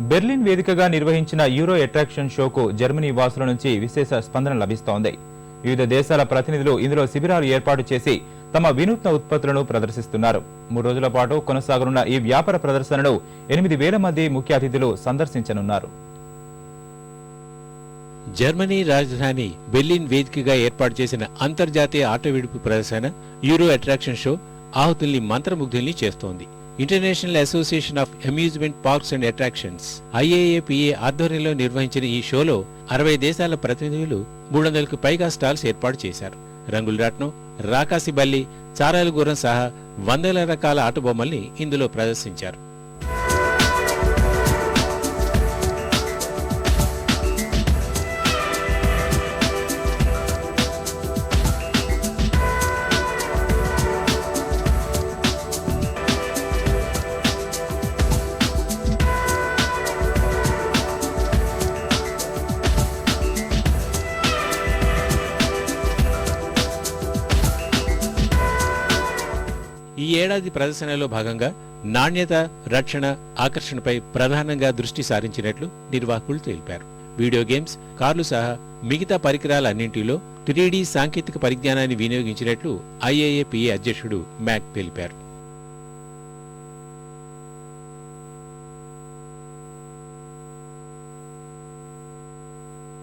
Berlin వేదికగా నిర్వహించిన euro attraction షోకు Germany వాసుల నుంచి విశేష స్పందన లభిస్తోంది. వివిధ దేశాల ప్రతినిధులు ఇందులో శిబిరాలు ఏర్పాటు చేసి తమ వినూత్న ఉత్పత్తులను ప్రదర్శిస్తున్నారు. 3 రోజుల పాటు కొనసాగనున్న ఈ వ్యాపార ప్రదర్శనను 8,000 మంది ముఖ్య అతిథులు సందర్శించనున్నారు. జర్మనీ రాజధాని బెర్లిన్ వేదికగా ఏర్పాటు చేసిన అంతర్జాతీయ ఆటో విడుపు ప్రదర్శన యూరో అట్రాక్షన్ షో ఆహుతుల్ని మంత్రముగ్ధుల్ని చేస్తోంది. International association of amusement parks and attractions IAAPA ఆధ్వర్యంలో నిర్వహించిన ఈ షోలో 60 దేశాల ప్రతినిధులు 300కు పైగా స్టాల్స్ ఏర్పాటు చేశారు. రంగులరాట్నం, రాకాసి బల్లి, చారాల గుర్రం సహా వందల రకాల ఆటబొమ్మల్ని ఇందులో ప్రదర్శించారు. ఈ ఏడాది ప్రదర్శనలో భాగంగా నాణ్యత, రక్షణ, ఆకర్షణపై ప్రధానంగా దృష్టి సారించినట్లు నిర్వాహకులు తెలిపారు. వీడియో గేమ్స్, కార్లు సహా మిగతా పరికరాలన్నింటిలో 3D సాంకేతిక పరిజ్ఞానాన్ని వినియోగించినట్లు IAAPA అధ్యక్షుడు మ్యాక్ తెలిపారు.